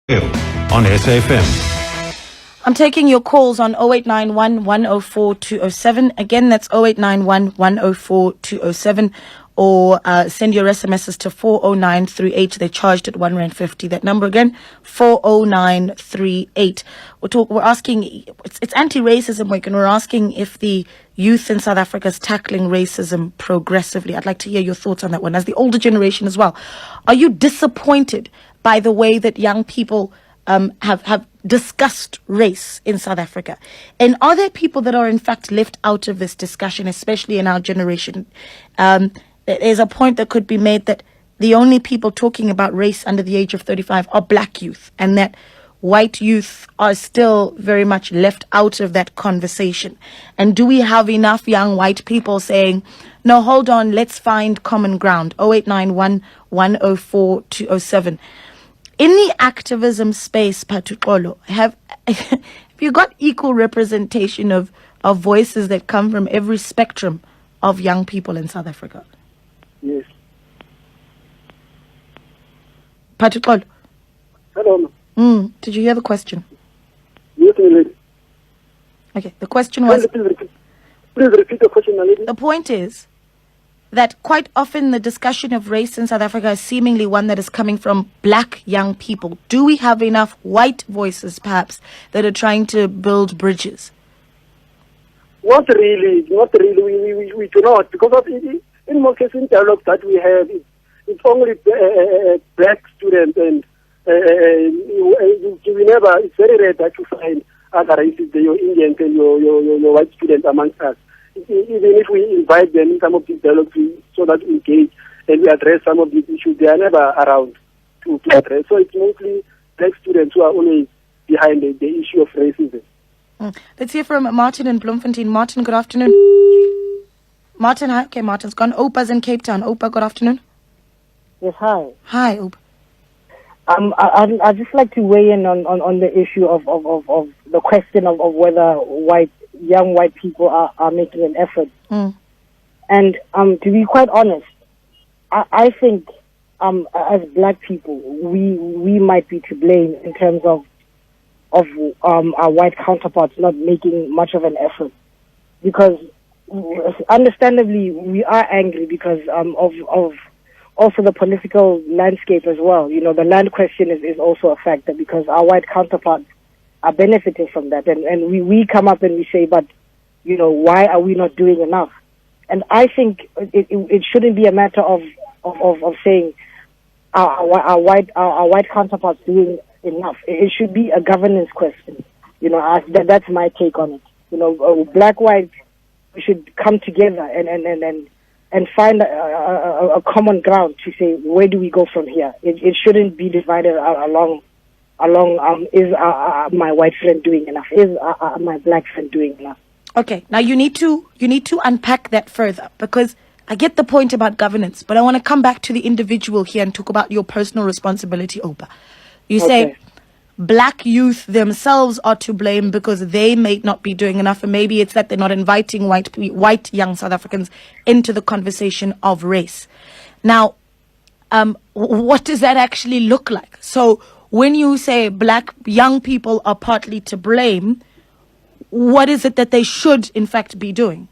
on SAFM. I'm taking your calls on 0891 104 207. Again, that's 0891 104 207. Or send your SMSs to 40938. They're charged at R1.50. That number again, 40938. We're asking, it's anti-racism week, and we're asking if the youth in South Africa is tackling racism progressively. I'd like to hear your thoughts on that one, as the older generation as well. Are you disappointed by the way that young people have discussed race in South Africa? And are there people that are in fact left out of this discussion, especially in our generation? There's a point that could be made that the only people talking about race under the age of 35 are black youth, and that white youth are still very much left out of that conversation. And do we have enough young white people saying, no, hold on, let's find common ground? 0891 104 207. In the activism space, Patuxolo, have you got equal representation of voices that come from every spectrum of young people in South Africa? Yes. Patuxolo. Hello. Did you hear the question? Yes, my lady. Okay, the question was... Please repeat the question, my lady. The point is that quite often the discussion of race in South Africa is seemingly one that is coming from black young people. Do we have enough white voices, perhaps, that are trying to build bridges? Not really. We do not. Because of in most cases, in dialogue that we have, it's only black students, and it's very rare that you find other races, your Indians and your white students amongst us. Even if we invite them in some of these dialogues so that we engage and we address some of these issues, they are never around to address. So it's mostly black students who are always behind the issue of racism. Let's hear from Martin in Bloemfontein. Martin, good afternoon. Martin, hi. Okay, Martin's gone. Opa's in Cape Town. Opa, good afternoon. Yes, hi. Hi, Opa. I'd just like to weigh in on the issue of the question of whether young white people are making an effort. And to be quite honest, I think as black people, we might be to blame in terms of our white counterparts not making much of an effort, because understandably we are angry because of also the political landscape as well. You know, the land question is also a factor, because our white counterparts are benefiting from that, and we come up and we say, but you know, why are we not doing enough? And I think it shouldn't be a matter of saying our white counterparts doing enough. It should be a governance question. You know, that's my take on it. You know, black, white, we should come together and find a common ground to say, where do we go from here? It shouldn't be divided along is my white friend doing enough? Is my black friend doing enough? Okay, now you need to unpack that further, because I get the point about governance, but I want to come back to the individual here and talk about your personal responsibility, Opa. You say black youth themselves are to blame because they may not be doing enough, and maybe it's that they're not inviting white young South Africans into the conversation of race. Now, what does that actually look like? So when you say black young people are partly to blame, what is it that they should in fact be doing?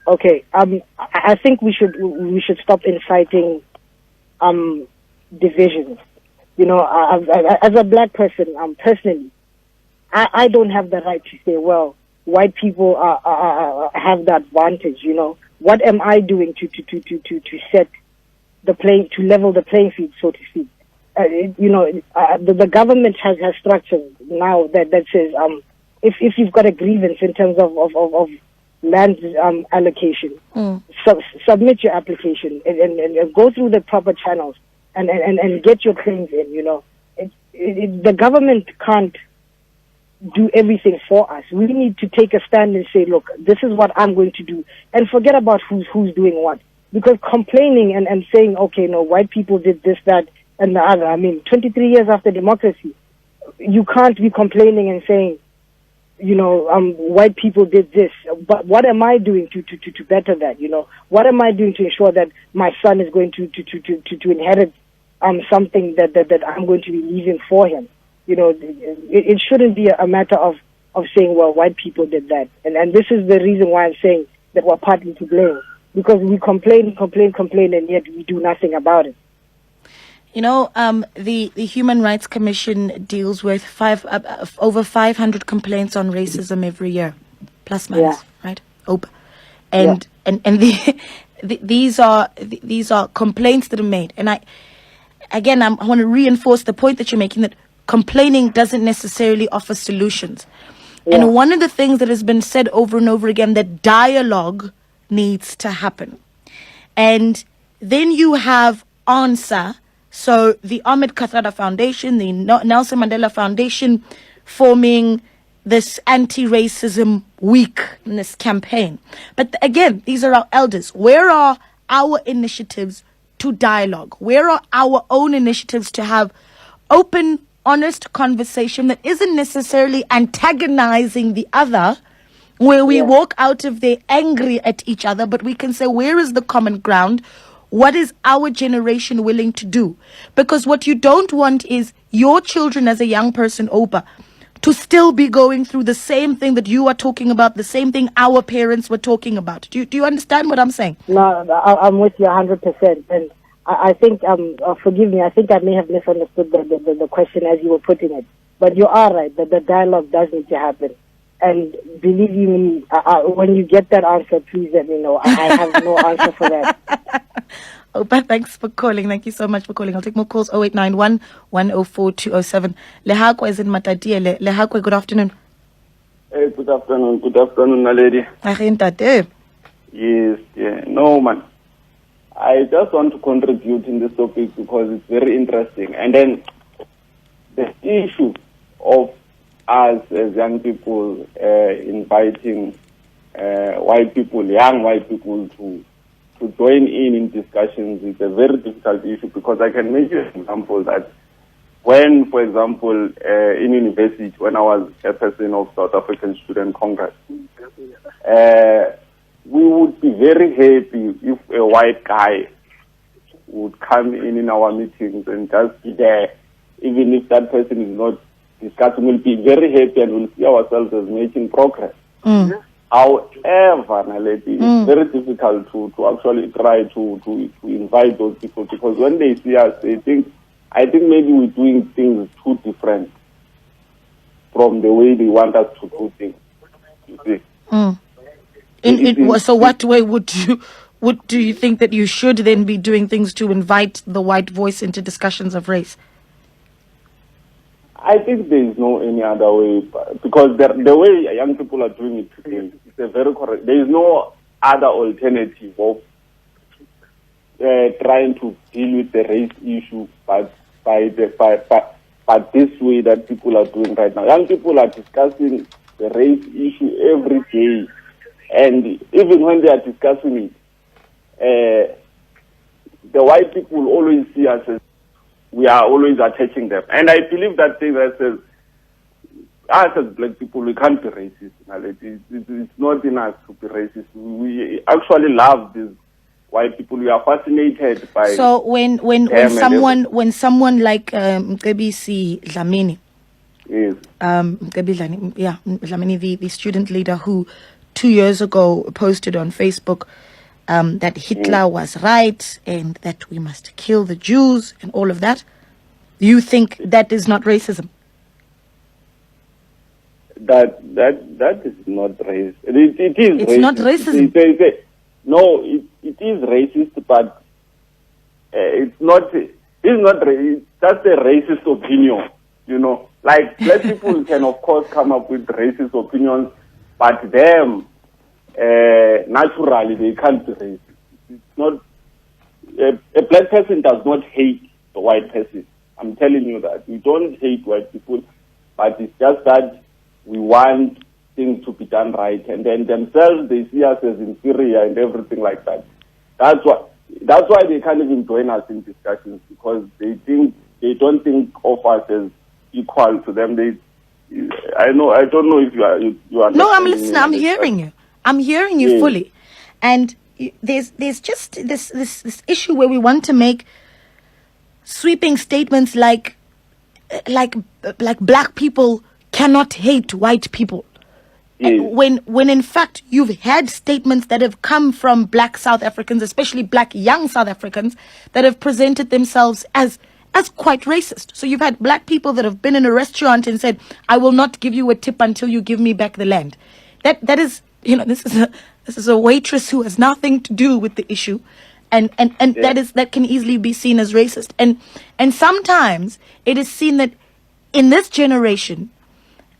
Okay, I think we should stop inciting divisions. You know, as a black person, personally, I don't have the right to say, well, white people have the advantage. You know, what am I doing to set to level the playing field, so to speak? You know, the government has structures now that says if you've got a grievance in terms of land allocation, submit your application and go through the proper channels and get your claims in. You know, the government can't do everything for us. We need to take a stand and say, look, this is what I'm going to do, and forget about who's doing what. Because complaining and saying, okay, no, white people did this, that, and the other. I mean, 23 years after democracy, you can't be complaining and saying, you know, white people did this, but what am I doing to better that? You know, what am I doing to ensure that my son is going to inherit something that I'm going to be leaving for him. You know, it shouldn't be a matter of saying, well, white people did that. And this is the reason why I'm saying that we're partly to blame. Because we complain, and yet we do nothing about it. You know, the Human Rights Commission deals with over 500 complaints on racism every year, plus minus, right? And these are complaints that are made. And I want to reinforce the point that you're making, that complaining doesn't necessarily offer solutions. Yeah. And one of the things that has been said over and over again, that dialogue needs to happen. And then you have answer. So the Ahmed Kathrada Foundation, the Nelson Mandela Foundation, forming this anti-racism week in this campaign. But again, these are our elders. Where are our initiatives to dialogue? Where are our own initiatives to have open, honest conversation that isn't necessarily antagonizing the other, where we walk out of there angry at each other, but we can say, where is the common ground? What is our generation willing to do? Because what you don't want is your children as a young person, Opa, to still be going through the same thing that you are talking about, the same thing our parents were talking about. Do you understand what I'm saying? No, I'm with you 100%. And I think, forgive me, I think I may have misunderstood the question as you were putting it. But you are right, that the dialogue does need to happen. And believe you me, when you get that answer, please let me know. I have no answer for that. Opa, thanks for calling. Thank you so much for calling. I'll take more calls. 0891 104 207. Lehakwa is in Matatiele. Lehakwa, good afternoon. Hey, good afternoon. Good afternoon, lady. Yes, yeah. No, man. I just want to contribute in this topic because it's very interesting. And then the issue of us as young people inviting white people, young white people to join in discussions is a very difficult issue, because I can make you an example that when, for example, in university, when I was a person of South African Student Congress, we would be very happy if a white guy would come in our meetings and just be there, even if that person is not discussing. We'll be very happy and we'll see ourselves as making progress. However, it's very difficult to actually try to invite those people, because when they see us, I think maybe we're doing things too different from the way they want us to do things. You see? So what way do you think that you should then be doing things to invite the white voice into discussions of race? I think there is no any other way, because the way young people are doing it today is a very correct. There is no other alternative of trying to deal with the race issue, but this way that people are doing right now. Young people are discussing the race issue every day, and even when they are discussing it, the white people always see us as we are always attaching them. And I believe that thing that says, us as black people, we can't be racist. It's not in us to be racist. We actually love these white people. We are fascinated by. So when someone like Mcebisi Dlamini, yes, Dlamini, the student leader who 2 years ago posted on Facebook that Hitler was right and that we must kill the Jews and all of that, you think that is not racism? That is not racist. It is. It's racist. not racism. No, it is racist, but it's not. It's not racist. That's a racist opinion. You know, like black people can of course come up with racist opinions, but them. Naturally, they can't be racist. It's not a black person does not hate the white person. I'm telling you that we don't hate white people, but it's just that we want things to be done right, and then themselves they see us as inferior and everything like that. That's why they can't even join us in discussions, because they don't think of us as equal to them. I don't know if you are. No, I'm listening. I'm hearing you. I'm hearing you fully. And there's just this issue where we want to make sweeping statements like black people cannot hate white people. Yes. When in fact you've had statements that have come from black South Africans, especially black young South Africans, that have presented themselves as quite racist. So you've had black people that have been in a restaurant and said, "I will not give you a tip until you give me back the land." That is, this is a waitress who has nothing to do with the issue, and that can easily be seen as racist. And sometimes it is seen that in this generation,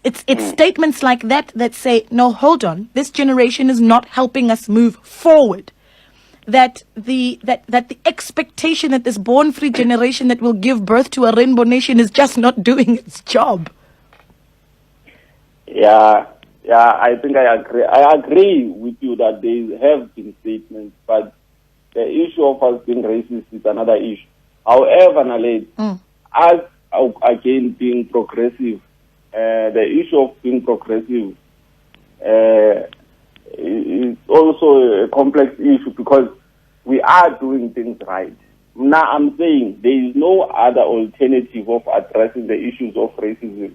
it's statements like that say, "No, hold on, this generation is not helping us move forward." That the expectation that this born free generation that will give birth to a rainbow nation is just not doing its job. Yeah, I think I agree. I agree with you that there have been statements, but the issue of us being racist is another issue. However, Naledi, us again being progressive, the issue of being progressive is also a complex issue because we are doing things right. Now I'm saying there is no other alternative of addressing the issues of racism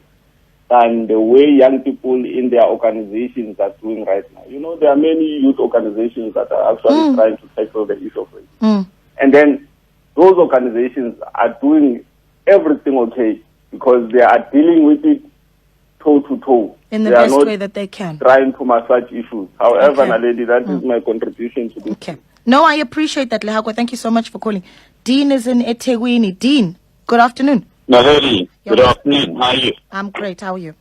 than the way young people in their organizations are doing right now. There are many youth organizations that are actually trying to tackle the issue of racism. And then those organizations are doing everything okay because they are dealing with it toe to toe. In the best way that they can. Trying to massage issues. However, Naledi, that is my contribution to this. Okay. No, I appreciate that, Lehagwa. Thank you so much for calling. Dean is in eThekwini. Dean, good afternoon. Naledi, good afternoon. How are you? I'm great. How are you?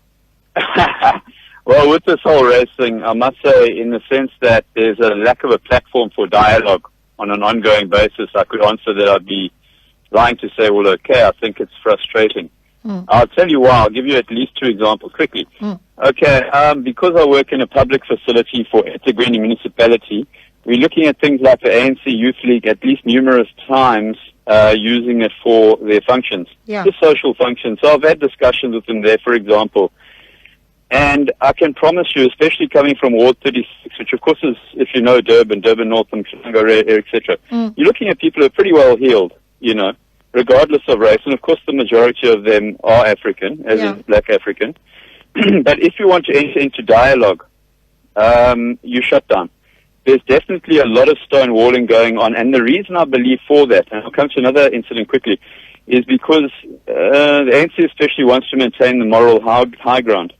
Well, with this whole race thing, I must say, in the sense that there's a lack of a platform for dialogue on an ongoing basis, I could answer that I'd be lying to say, well, okay, I think it's frustrating. I'll tell you why. I'll give you at least two examples quickly. Okay, because I work in a public facility for eThekwini municipality, we're looking at things like the ANC Youth League at least numerous times using it for their functions, the social functions. So I've had discussions with them there, for example. And I can promise you, especially coming from Ward 36, which of course is, if you know Durban North and etc., you're looking at people who are pretty well heeled, regardless of race. And of course the majority of them are African, as in black African. But if you want to enter into dialogue, you shut down. There's definitely a lot of stonewalling going on. And the reason I believe for that, and I'll come to another incident quickly, is because the ANC especially wants to maintain the moral high ground.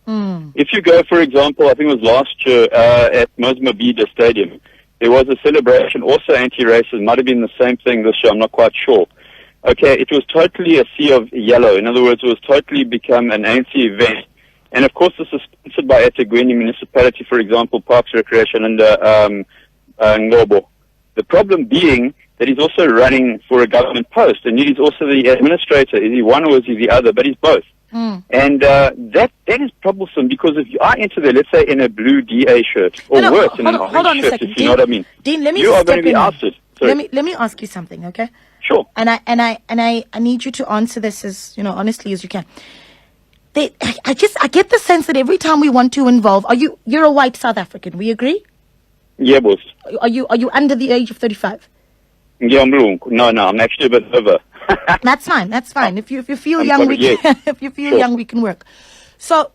If you go, for example, I think it was last year at Mozambique Stadium, there was a celebration, also anti-racist, might have been the same thing this year, I'm not quite sure. Okay, it was totally a sea of yellow. In other words, it was totally become an ANC event. And of course, this is sponsored by eThekwini municipality, for example, Parks Recreation under Ngobo. The problem being that he's also running for a government post, and he's also the administrator. Is he one or is he the other? But he's both. And that is troublesome because if I enter there, let's say in a blue DA shirt, or worse, in an orange shirt, if you know what I mean, Dean, let me you are going to be ousted. Let me ask you something, okay? Sure. And I need you to answer this as honestly as you can. I get the sense that every time we want to involve, you're a white South African, we agree? Yeah, boss. Are you under the age of 35? Yeah, no, I'm actually a bit over. That's fine. If you feel young, if you feel young, we can work. So,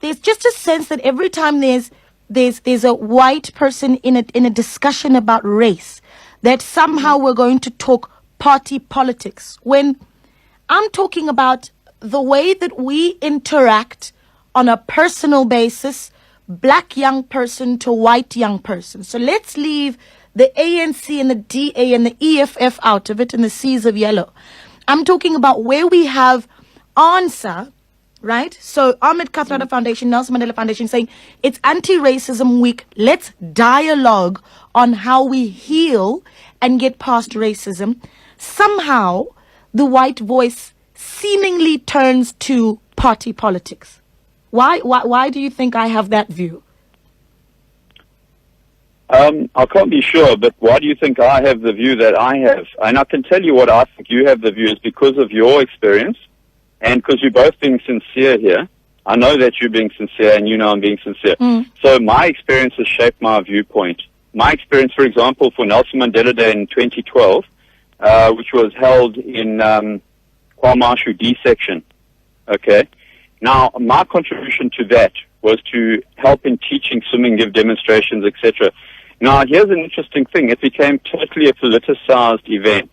there's just a sense that every time there's a white person in a discussion about race, that somehow we're going to talk party politics. When I'm talking about the way that we interact on a personal basis, black young person to white young person. So let's leave the ANC and the DA and the EFF out of it and the seas of yellow. I'm talking about where we have ANSA, right? So Ahmed Kathrada Foundation, Nelson Mandela Foundation saying it's anti-racism week. Let's dialogue on how we heal and get past racism. Somehow the white voice seemingly turns to party politics. Why do you think I have that view? I can't be sure, but why do you think I have the view that I have? And I can tell you what I think you have the view is because of your experience and because you're both being sincere here. I know that you're being sincere and you know I'm being sincere. So my experience has shaped my viewpoint. My experience, for example, for Nelson Mandela Day in 2012, which was held in Kwamashu D section. Okay. Now, my contribution to that was to help in teaching swimming, give demonstrations, etc. Now, here's an interesting thing. It became totally a politicized event.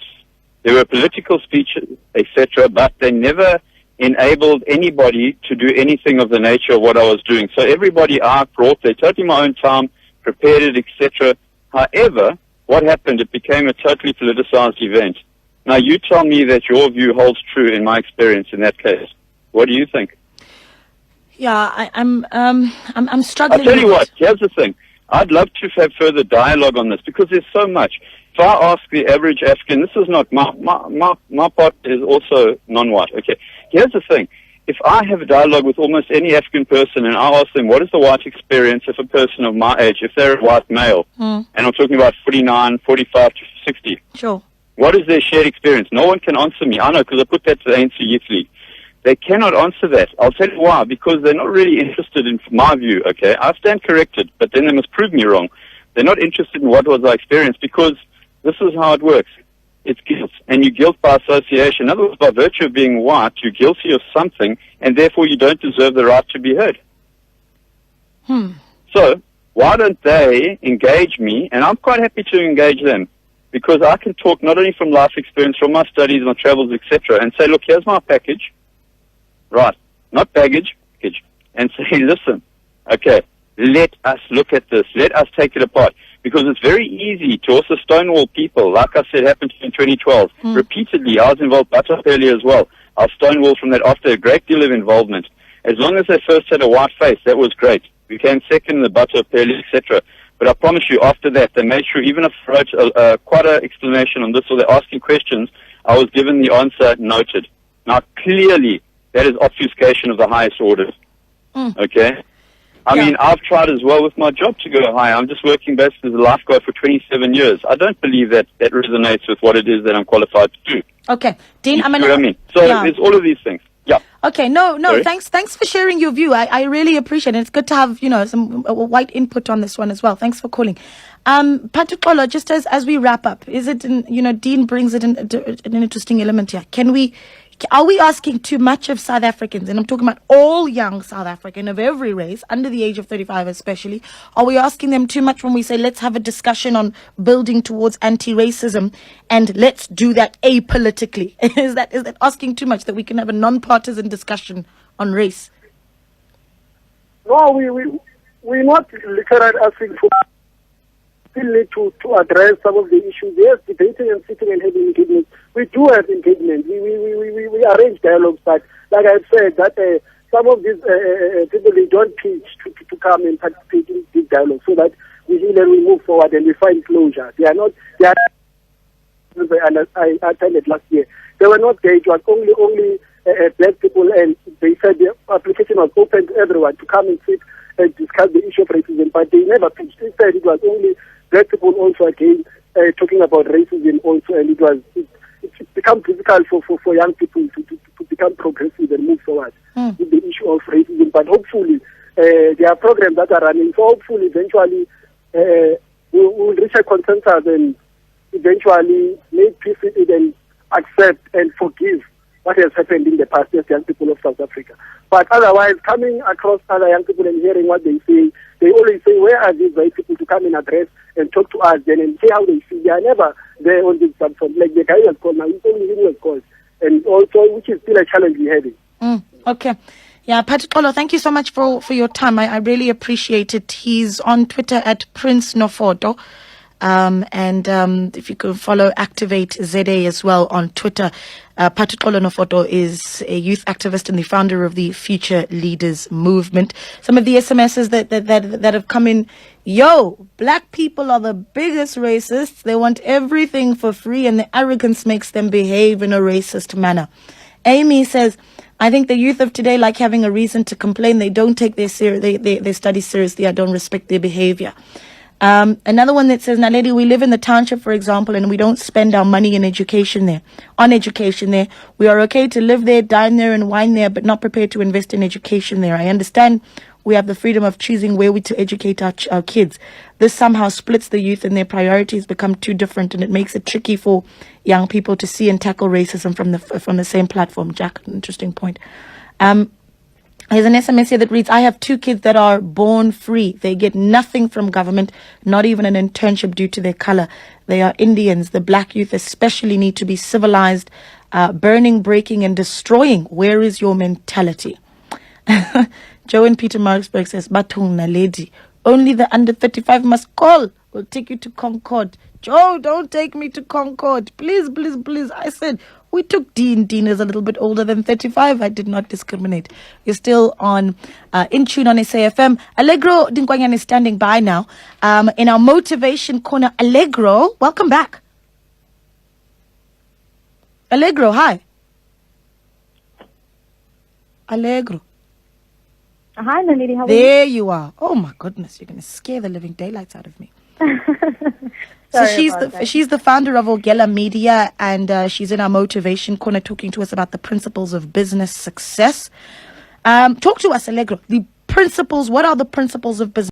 There were political speeches, etc., but they never enabled anybody to do anything of the nature of what I was doing. So everybody I brought there, totally my own time, prepared it, etc. However, what happened? It became a totally politicized event. Now, you tell me that your view holds true in my experience in that case. What do you think? Yeah, I'm struggling. I'll tell you what, here's the thing. I'd love to have further dialogue on this because there's so much. If I ask the average African, this is not, my part is also non-white, okay. Here's the thing. If I have a dialogue with almost any African person and I ask them, what is the white experience of a person of my age, if they're a white male, and I'm talking about 49, 45 to 60. Sure. What is their shared experience? No one can answer me. I know, because I put that to the ANC Youth League. They cannot answer that. I'll tell you why. Because they're not really interested in my view, okay? I stand corrected, but then they must prove me wrong. They're not interested in what was I experienced because this is how it works. It's guilt. And you guilt by association. In other words, by virtue of being white, you're guilty of something, and therefore you don't deserve the right to be heard. So, why don't they engage me? And I'm quite happy to engage them. Because I can talk not only from life experience, from my studies, my travels, etc., and say, look, here's my package. Right. Not baggage, package. And say, listen, okay, let us look at this. Let us take it apart. Because it's very easy to also stonewall people. Like I said, happened in 2012. Repeatedly, I was involved earlier as well. I was stonewalled from that after a great deal of involvement. As long as they first had a white face, that was great. We came second in the Bato Pele, etc. But I promise you, after that, they made sure, even if I wrote quite an explanation on this, or they're asking questions, I was given the answer noted. Now, clearly, that is obfuscation of the highest order. Okay? I mean, I've tried as well with my job to go higher. I'm just working basically as a lifeguard for 27 years. I don't believe that resonates with what it is that I'm qualified to do. Okay. Dean, you know what I mean? So there's all of these things. Yeah. Okay, no, sorry? Thanks for sharing your view. I really appreciate it. It's good to have, some white input on this one as well. Thanks for calling. Patuxolo, just as we wrap up, is it, Dean brings it in an interesting element here. Are we asking too much of South Africans? And I'm talking about all young South African of every race, under the age of 35 especially. Are we asking them too much when we say, let's have a discussion on building towards anti-racism and let's do that apolitically? Is that asking too much that we can have a non-partisan discussion on race? No, we're not literally asking for. Still need to address some of the issues. Yes, debating and sitting and having engagement. We do have engagement. We arrange dialogues, but like I said, that some of these people, they don't teach to come and participate in these dialogues so that we move forward and we find closure. I attended last year. They were not there. It was only black people, and they said the application was open to everyone to come and sit and discuss the issue of racism, but they never pitched. Instead, it was only black people also again talking about racism also, and it's become difficult for young people to become progressive and move forward with the issue of racism. But hopefully, there are programs that are running, so hopefully eventually we'll reach a consensus and eventually make peace with it and accept and forgive what has happened in the past as young people of South Africa. But otherwise, coming across other young people and hearing what they say, they always say, where are these white people to come and address and talk to us then and say how they feel? They are never there on this platform. Like the guy was called now, it's only him who was called. And also, which is still a challenge we're having. Okay. Yeah, Patuxolo, thank you so much for your time. I really appreciate it. He's on Twitter at Prince Nofoto. And if you could follow Activate ZA as well on Twitter. Patuxolo Nofoto is a youth activist and the founder of the Future Leaders Movement. Some of the SMSs that have come in. Yo, black people are the biggest racists. They want everything for free and the arrogance makes them behave in a racist manner. Amy says, I think the youth of today like having a reason to complain. They don't take their studies seriously. I don't respect their behavior. Another one that says, Naledi, we live in the township, for example, and we don't spend our money on education there. We are okay to live there, dine there, and wine there, but not prepared to invest in education there. I understand we have the freedom of choosing where we to educate our kids. This somehow splits the youth and their priorities become too different, and it makes it tricky for young people to see and tackle racism from the same platform. Jack, interesting point. There's an SMS here that reads, I have 2 kids that are born free. They get nothing from government, not even an internship due to their color. They are Indians. The black youth especially need to be civilized. Burning, breaking, and destroying. Where is your mentality? Joe in Peter Marksburg says, Batuna lady, only the under 35 must call. We'll take you to Concord. Joe, don't take me to Concord. Please, please, please. I said, we took Dean. Dean is a little bit older than 35. I did not discriminate. You're still on In Tune on SAFM. Allegro Dinkwanyana is standing by now. In our motivation corner, Allegro, welcome back. Allegro, hi. Allegro. Hi, Nalini. How are There you are. Oh my goodness, you're going to scare the living daylights out of me. So she's the founder of Ogela Media, and she's in our motivation corner talking to us about the principles of business success. Talk to us, Allegro. The principles. What are the principles of business?